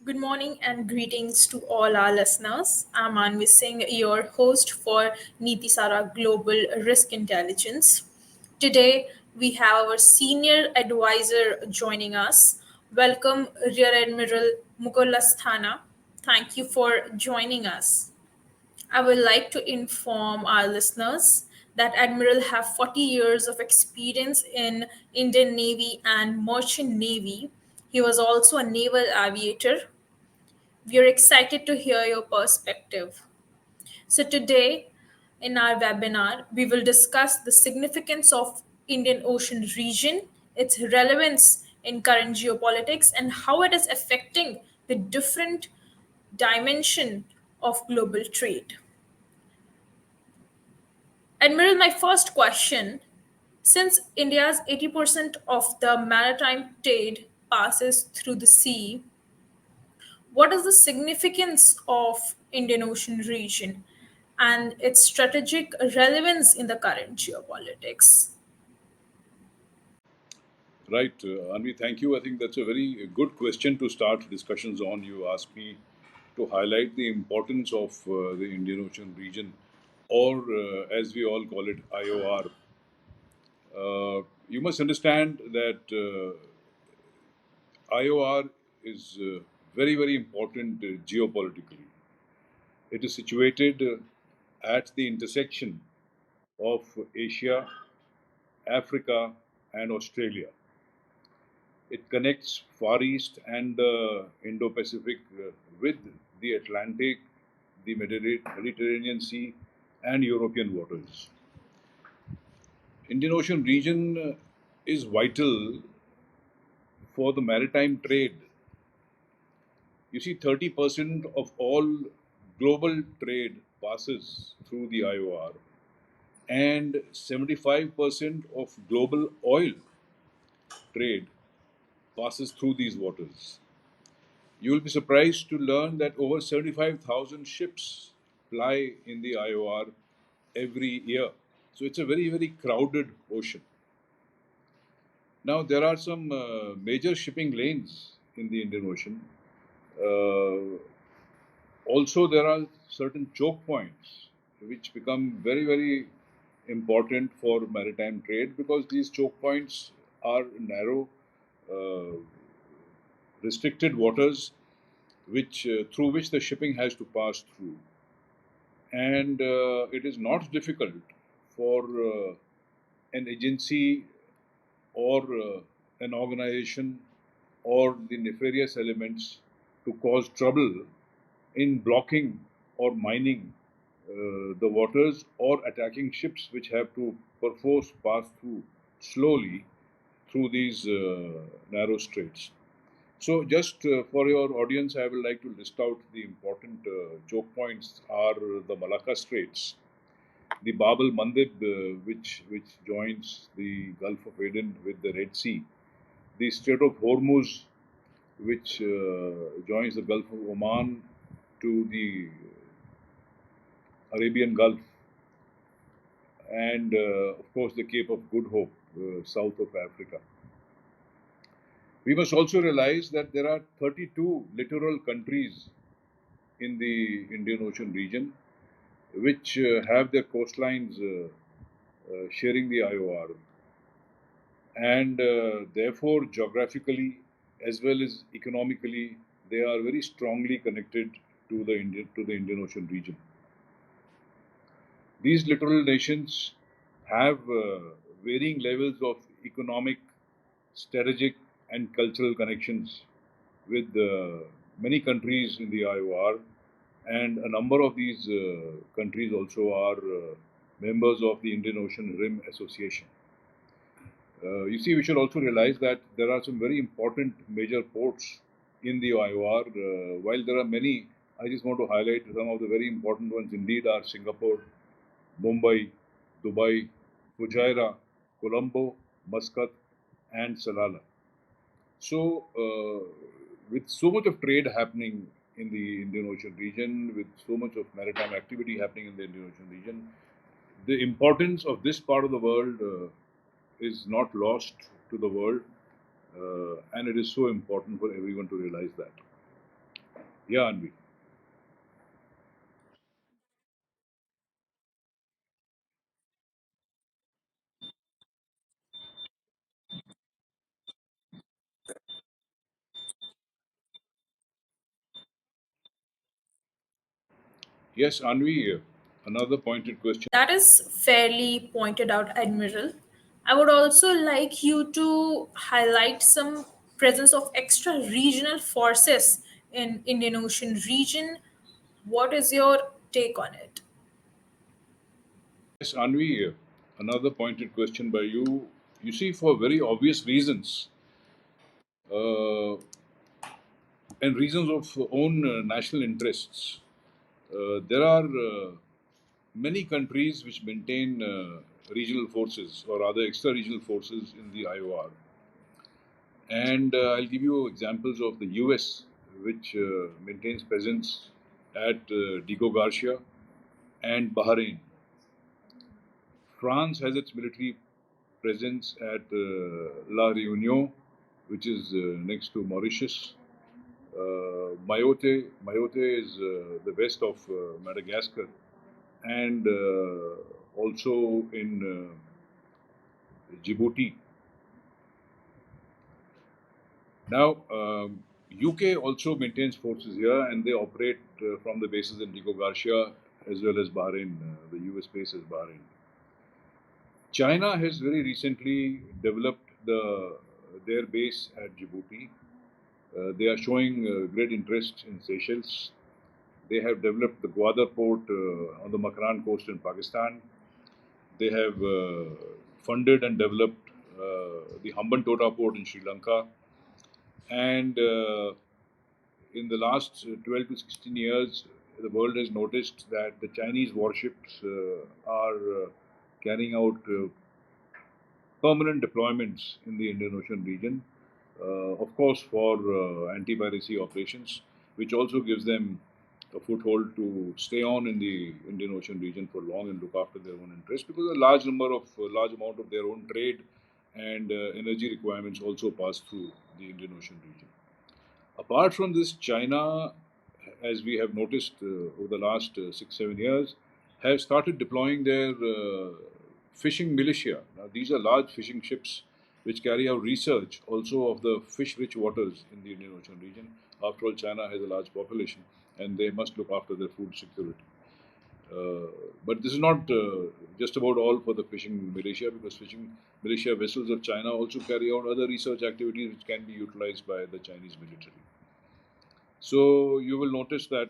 Good morning and greetings to all our listeners. I'm Anvi Singh, your host for Niti Sara Global Risk Intelligence. Today, we have our senior advisor joining us. Welcome, Rear Admiral Mukul Asthana. Thank you for joining us. I would like to inform our listeners that Admiral have 40 years of experience in Indian Navy and Merchant Navy. He was also a naval aviator. We are excited to hear your perspective. So, today in our webinar, we will discuss the significance of Indian Ocean region, its relevance in current geopolitics, and how it is affecting the different dimension of global trade. Admiral, my first question, since India's 80% of the maritime trade passes through the sea, what is the significance of Indian Ocean region and its strategic relevance in the current geopolitics? Right, Anvi, thank you. I think that's a very good question to start discussions on. You asked me to highlight the importance of the Indian Ocean region, or as we all call it, IOR. You must understand that IOR is very, very important geopolitically. It is situated at the intersection of Asia, Africa, and Australia. It connects Far East and the Indo-Pacific with the Atlantic, the Mediterranean Sea, and European waters. Indian Ocean region is vital for the maritime trade. You see, 30% of all global trade passes through the IOR, and 75% of global oil trade passes through these waters. You will be surprised to learn that over 75,000 ships ply in the IOR every year. So it's a very, very crowded ocean. Now, there are some major shipping lanes in the Indian Ocean. Uh, Also, there are certain choke points which become very, very important for maritime trade because these choke points are narrow, uh, restricted waters which through which the shipping has to pass through, and it is not difficult for an agency or an organization or the nefarious elements to cause trouble in blocking or mining the waters or attacking ships which have to perforce pass through slowly through these narrow straits. So, just for your audience, I would like to list out the important choke points are the Malacca Straits, the Bab el Mandeb, which joins the Gulf of Aden with the Red Sea, the Strait of Hormuz, which joins the Gulf of Oman to the Arabian Gulf, and of course the Cape of Good Hope, south of Africa. We must also realize that there are 32 littoral countries in the Indian Ocean region which have their coastlines sharing the IOR, and therefore geographically as well as economically they are very strongly connected to the Indian Ocean region. These littoral nations have varying levels of economic, strategic, and cultural connections with many countries in the IOR, and a number of these countries also are members of the Indian Ocean Rim Association. You see, we should also realize that there are some very important major ports in the IOR. While there are many, I just want to highlight some of the very important ones indeed are Singapore, Mumbai, Dubai, Fujairah, Colombo, Muscat, and Salalah. So, with so much of trade happening in the Indian Ocean region, with so much of maritime activity happening in the Indian Ocean region, the importance of this part of the world is not lost to the world, and it is so important for everyone to realize that. Yeah, Anvi. Yes, Anvi, another pointed question. That is fairly pointed out, Admiral. I would also like you to highlight some presence of extra regional forces in Indian Ocean region. What is your take on it? Yes, Anvi, another pointed question by you. You see, for very obvious reasons, uh, and reasons of own national interests, there are many countries which maintain regional forces or other extra regional forces in the IOR. And I'll give you examples of the US, which maintains presence at Digo Garcia and Bahrain. France has its military presence at La Réunion, which is next to Mauritius. Mayotte is the west of Madagascar, and also in Djibouti. Now, UK also maintains forces here, and they operate from the bases in Digo Garcia as well as Bahrain. The US base is Bahrain. China has very recently developed their base at Djibouti. They are showing great interest in Seychelles. They have developed the Gwadar port on the Makran coast in Pakistan. They have funded and developed the Hambantota port in Sri Lanka. And in the last 12 to 16 years, the world has noticed that the Chinese warships are carrying out permanent deployments in the Indian Ocean region, of course, for anti piracy operations, which also gives them a foothold to stay on in the Indian Ocean region for long and look after their own interests because large amount of their own trade and energy requirements also pass through the Indian Ocean region. Apart from this, China, as we have noticed over the last 6 7 years, has started deploying their fishing militia. Now, these are large fishing ships which carry out research also of the fish-rich waters in the Indian Ocean region. After all, China has a large population, and they must look after their food security. Uh, but this is not just about all for the fishing militia because fishing militia vessels of China also carry out other research activities which can be utilized by the Chinese military. So you will notice that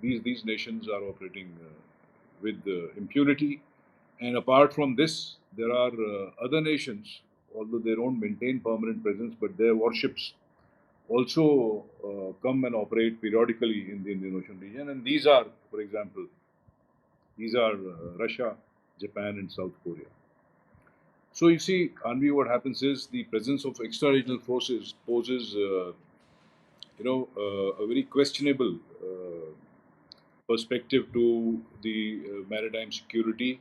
these nations are operating with impunity, and apart from this, there are other nations, although they don't maintain permanent presence, but their warships also come and operate periodically in the Indian Ocean region. And these are, for example, these are Russia, Japan, and South Korea. So you see, Anvi, what happens is the presence of extra-regional forces poses, a very questionable perspective to the maritime security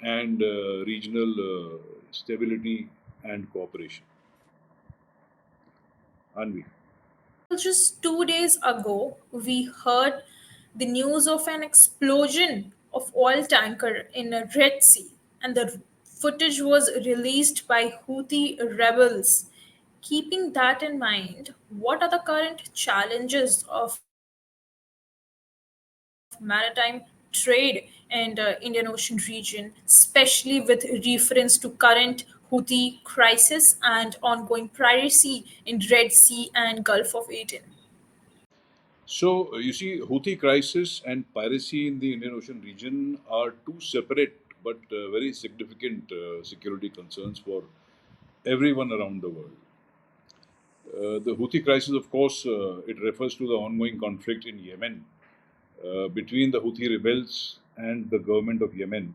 and regional stability and cooperation. Anvi. Just 2 days ago, we heard the news of an explosion of oil tanker in the Red Sea, and the footage was released by Houthi rebels. Keeping that in mind, what are the current challenges of maritime trade in the Indian Ocean region, especially with reference to current Houthi crisis and ongoing piracy in Red Sea and Gulf of Aden? So you see, Houthi crisis and piracy in the Indian Ocean region are two separate but very significant security concerns for everyone around the world. The Houthi crisis, of course, it refers to the ongoing conflict in Yemen between the Houthi rebels and the government of Yemen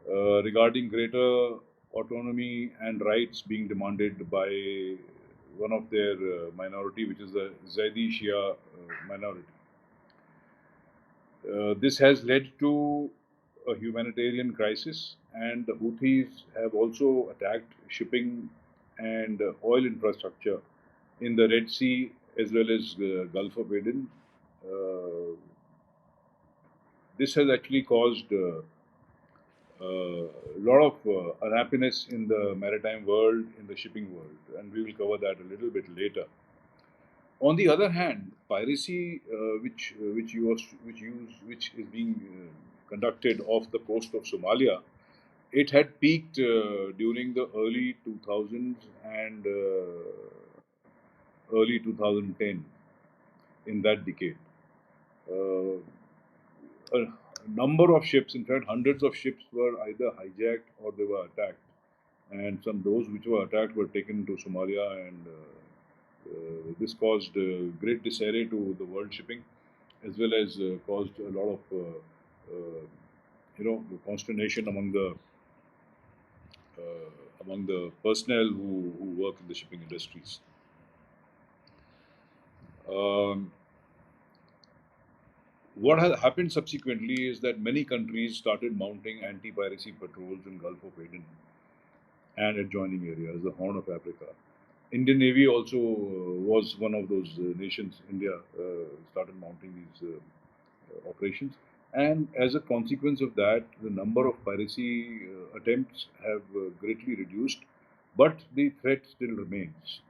regarding greater autonomy and rights being demanded by one of their minority, which is the Zaidi Shia minority. This has led to a humanitarian crisis, and the Houthis have also attacked shipping and oil infrastructure in the Red Sea as well as Gulf of Aden. Uh, this has actually caused a lot of unhappiness in the maritime world, in the shipping world, and we will cover that a little bit later. On the other hand, piracy, which is being conducted off the coast of Somalia, it had peaked during the early 2000s and early 2010, in that decade. Uh, a number of ships, in fact, hundreds of ships, were either hijacked or they were attacked, and some those which were attacked were taken to Somalia, and this caused great disarray to the world shipping, as well as caused a lot of consternation among the personnel who work in the shipping industries. Um, what has happened subsequently is that many countries started mounting anti-piracy patrols in Gulf of Aden and adjoining areas, the Horn of Africa. Indian Navy also was one of those nations. India started mounting these operations, and as a consequence of that, the number of piracy attempts have greatly reduced, but the threat still remains.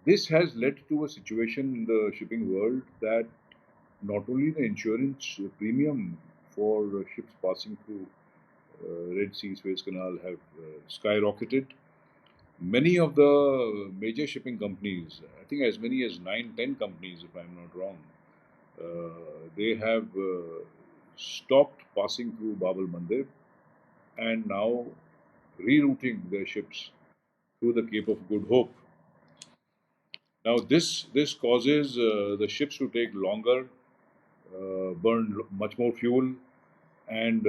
This has led to a situation in the shipping world that not only the insurance premium for ships passing through Red Sea, Suez Canal have skyrocketed. Many of the major shipping companies, I think as many as 9, 10 companies, if I'm not wrong, they have stopped passing through Bab el Mandeb and now rerouting their ships through the Cape of Good Hope. Now, this causes the ships to take longer, burn much more fuel, and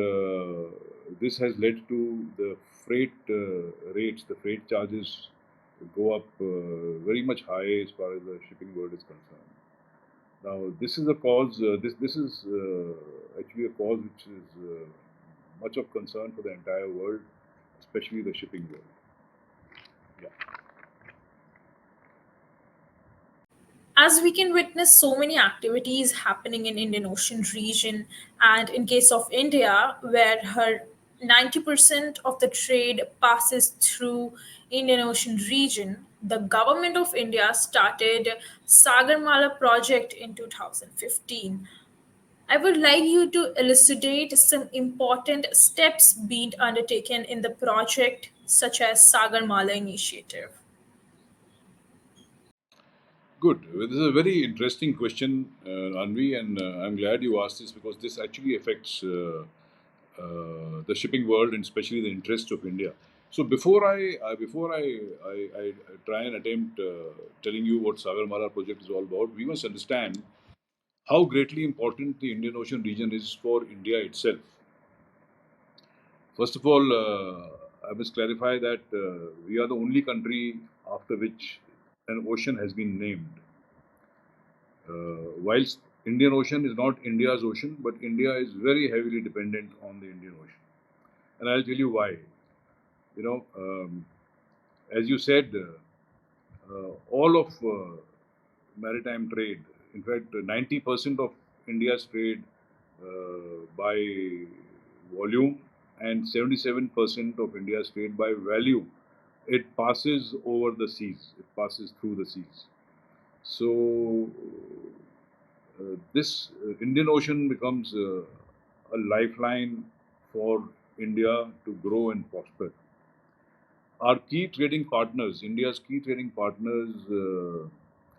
this has led to the freight rates, the freight charges go up very much high as far as the shipping world is concerned. Now, this is a cause. This is actually a cause which is much of concern for the entire world, especially the shipping world. Yeah. As we can witness so many activities happening in Indian Ocean region, and in case of India, where her 90% of the trade passes through Indian Ocean region, the government of India started Sagarmala project in 2015. I would like you to elucidate some important steps being undertaken in the project, such as Sagarmala initiative. Good. Well, this is a very interesting question, Anvi, and I'm glad you asked this because this actually affects the shipping world and especially the interests of India. So before I try and attempt telling you what Sagarmala project is all about, we must understand how greatly important the Indian Ocean region is for India itself. First of all, I must clarify that we are the only country after which an ocean has been named. Whilst Indian Ocean is not India's ocean, but India is very heavily dependent on the Indian Ocean, and I'll tell you why. You know, as you said, all of maritime trade, in fact, 90% of India's trade by volume and 77% of India's trade by value, it passes over the seas. It passes through the seas. So this Indian Ocean becomes a lifeline for India to grow and prosper. Our key trading partners, India's key trading partners,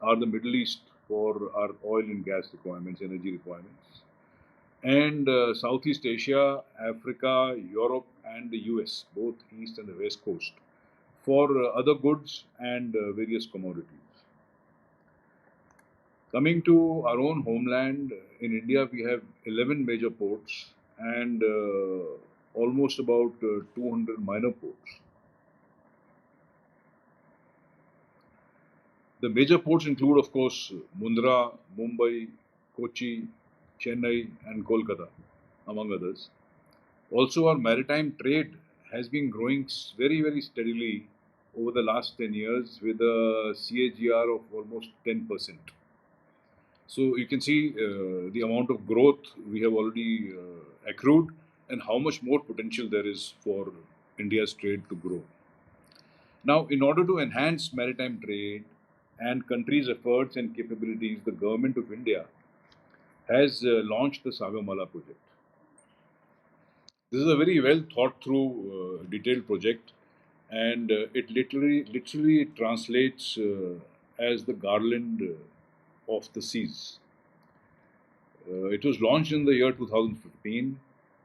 are the Middle East for our oil and gas requirements, energy requirements, and Southeast Asia, Africa, Europe, and the US, both East and the West Coast, for other goods and various commodities. Coming to our own homeland, in India, we have 11 major ports and almost about 200 minor ports. The major ports include, of course, Mundra, Mumbai, Kochi, Chennai, and Kolkata, among others. Also, our maritime trade has been growing very, very steadily over the last 10 years with a CAGR of almost 10%. So you can see the amount of growth we have already accrued and how much more potential there is for India's trade to grow. Now, in order to enhance maritime trade and countries' efforts and capabilities, the government of India has launched the Sagamala project. This is a very well thought through, detailed project, and it literally translates as the garland of the seas. It was launched in the year 2015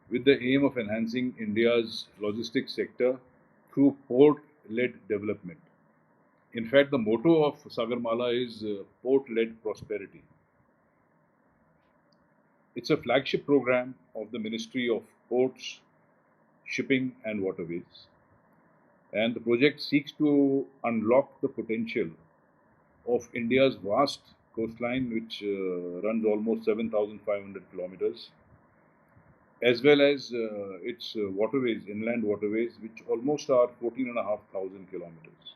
with the aim of enhancing India's logistics sector through port-led development. In fact, the motto of Sagarmala is port-led prosperity. It's a flagship program of the Ministry of Ports, Shipping and Waterways, and the project seeks to unlock the potential of India's vast coastline, which runs almost 7,500 kilometers, as well as its waterways, inland waterways, which almost are 14,500 kilometers.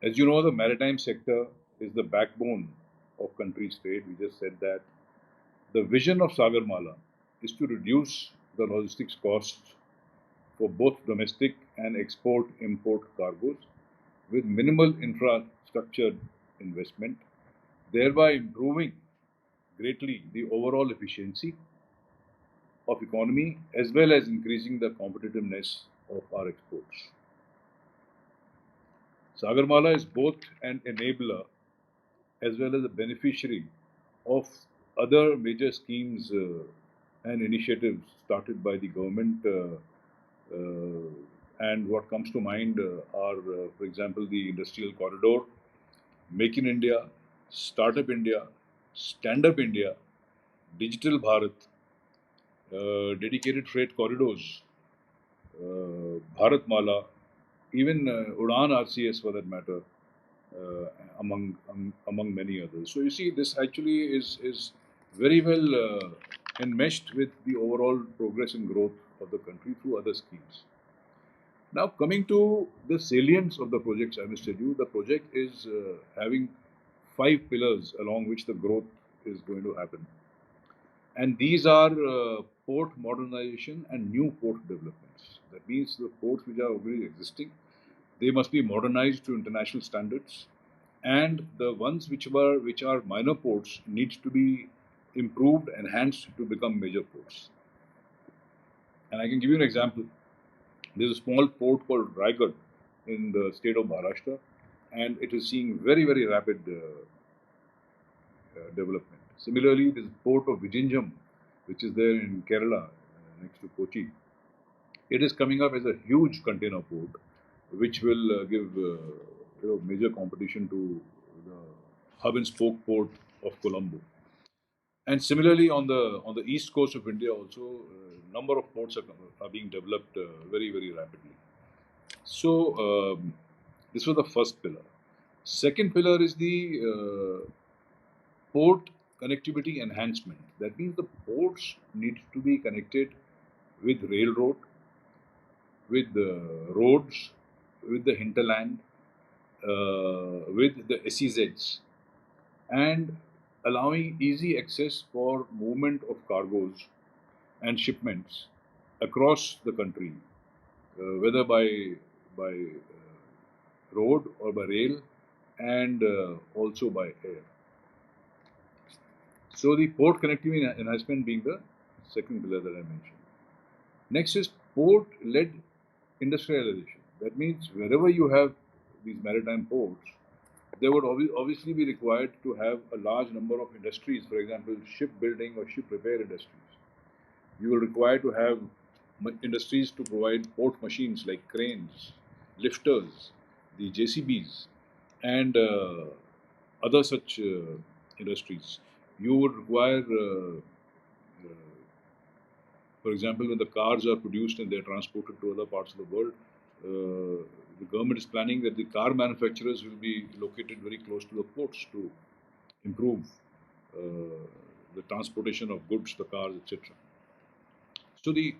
As you know, the maritime sector is the backbone of country's trade. We just said that. The vision of Sagarmala is to reduce the logistics costs for both domestic and export import cargoes with minimal infrastructure investment, thereby improving greatly the overall efficiency of economy as well as increasing the competitiveness of our exports. Sagarmala is both an enabler as well as a beneficiary of other major schemes and initiatives started by the government. And what comes to mind are, for example, the industrial corridor, Make in India, Startup India, Stand Up India, Digital Bharat, dedicated freight corridors, Bharat Mala, even Udan RCS for that matter, among many others. So you see, this actually is very well enmeshed with the overall progress and growth of the country through other schemes. Now, coming to the salience of the projects, I must tell you, the project is having 5 pillars along which the growth is going to happen. And these are port modernization and new port developments. That means the ports which are already existing, they must be modernized to international standards, and the ones which are minor ports need to be improved, enhanced to become major ports. And I can give you an example. There's a small port called Raigad in the state of Maharashtra, and it is seeing very rapid development. Similarly, there's a port of Vizhinjam, which is there in Kerala, next to Kochi. It is coming up as a huge container port, which will give major competition to the hub and spoke port of Colombo. And similarly, on the east coast of India, also number of ports are being developed very rapidly. So this was the first pillar. Second pillar is the port connectivity enhancement. That means the ports need to be connected with railroad, with the roads, with the hinterland, with the SEZs, and allowing easy access for movement of cargoes and shipments across the country, whether by road or by rail, and also by air. So the port connectivity enhancement being the second pillar that I mentioned. Next is port-led industrialization. That means wherever you have these maritime ports, there would obviously be required to have a large number of industries, for example, shipbuilding or ship repair industries. You will require to have industries to provide port machines like cranes, lifters, the JCBs, and other such industries. You would require, for example, when the cars are produced and they're transported to other parts of the world, the government is planning that the car manufacturers will be located very close to the ports to improve the transportation of goods, the cars, etc. So the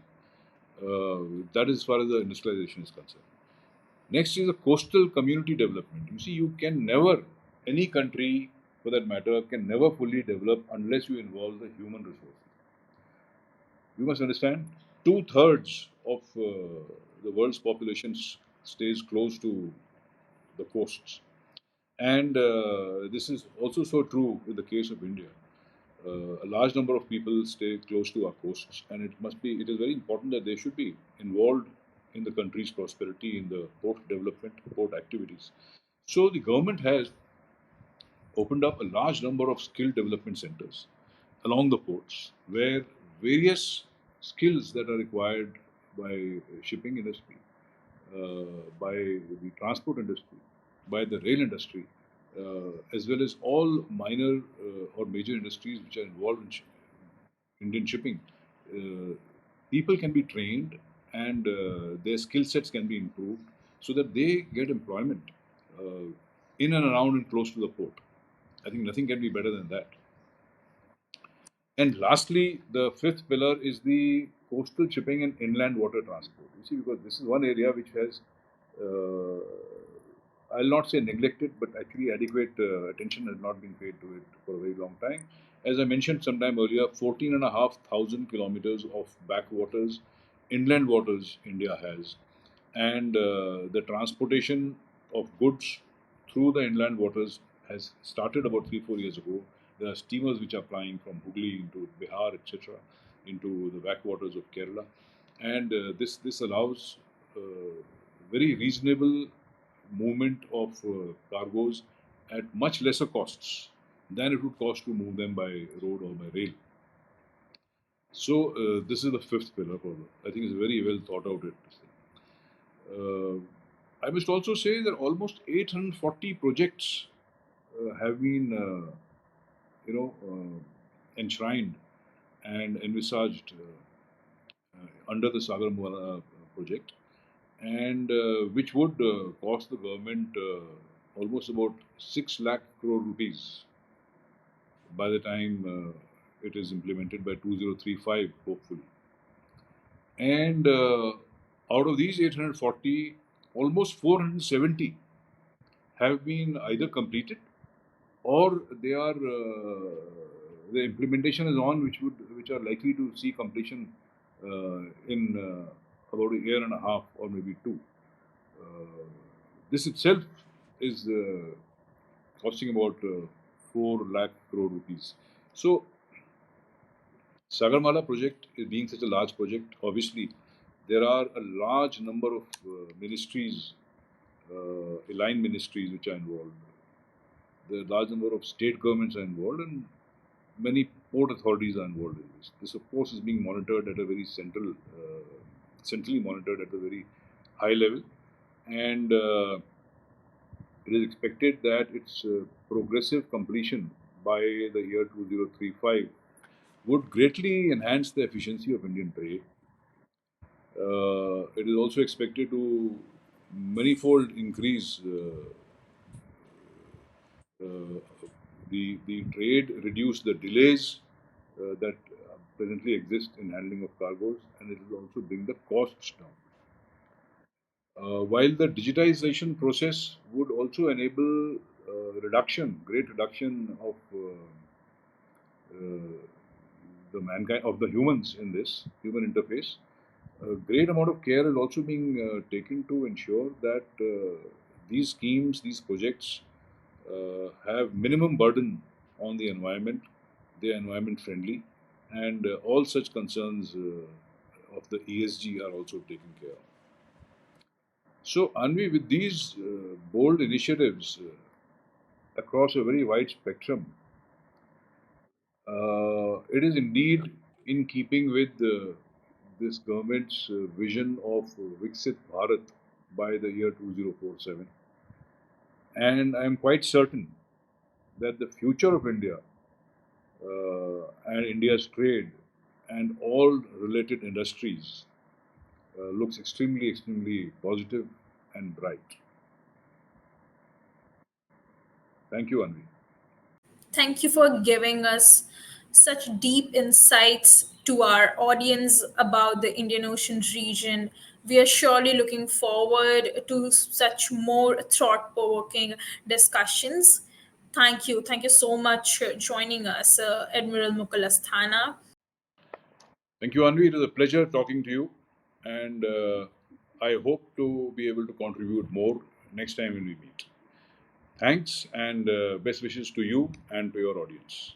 That is as far as the industrialization is concerned. Next is the coastal community development. You see, you can never, any country for that matter, can never fully develop unless you involve the human resources. You must understand, two-thirds of the world's population stays close to the coasts. And this is also so true in the case of India. A large number of people stay close to our coasts, and it is very important that they should be involved in the country's prosperity, in the port development, port activities. So the government has opened up a large number of skill development centers along the ports where various skills that are required by shipping industry, by the transport industry, by the rail industry, as well as all minor or major industries which are involved in Indian shipping. Uh, People can be trained and their skill sets can be improved so that they get employment uh, in and around and close to the port. I think nothing can be better than that. And lastly, the fifth pillar is the coastal shipping and inland water transport. You see, because this is one area which has, uh, I'll not say neglected, but actually adequate attention has not been paid to it for a very long time. As I mentioned sometime earlier, 14,500 kilometers of backwaters, inland waters India has. And the transportation of goods through the inland waters has started about 3 4 years ago. There are steamers which are plying from Hooghly into Bihar, etc., into the backwaters of Kerala, and this allows uh, very reasonable movement of cargoes at much lesser costs than it would cost to move them by road or by rail. So this is the fifth pillar. I think it's very well thought out. Uh, I must also say that almost 840 projects have been, enshrined and envisaged under the Sagarmala project, and which would cost the government almost about 6 lakh crore rupees by the time it is implemented by 2035, hopefully. And out of these 840, almost 470 have been either completed or they are the implementation is on, which are likely to see completion in about a year and a half or maybe two. Uh, this itself is costing about 4 lakh crore rupees. So Sagarmala project being such a large project, obviously there are a large number of ministries, aligned ministries which are involved. The large number of state governments are involved, and many port authorities are involved in this. This, of course, is being monitored at a very centrally monitored at a very high level, and it is expected that its progressive completion by the year 2035 would greatly enhance the efficiency of Indian trade. It is also expected to manifold increase the trade, reduce the delays that presently exist in handling of cargoes, and it will also bring the costs down. While the digitization process would also enable great reduction of uh, the mankind, of the humans in this human interface, a great amount of care is also being taken to ensure that these schemes, these projects, have minimum burden on the environment, they are environment friendly, and all such concerns of the ESG are also taken care of. So, Anvi, with these bold initiatives across a very wide spectrum, it is indeed in keeping with this government's vision of Viksit Bharat by the year 2047. And I am quite certain that the future of India and India's trade and all related industries looks extremely, extremely positive and bright. Thank you, Anvi. Thank you for giving us such deep insights to our audience about the Indian Ocean region. We are surely looking forward to such more thought provoking discussions. Thank you. Thank you so much for joining us, Admiral Mukul Asthana. Thank you, Anvi. It is a pleasure talking to you, and I hope to be able to contribute more next time when we meet. Thanks, and best wishes to you and to your audience.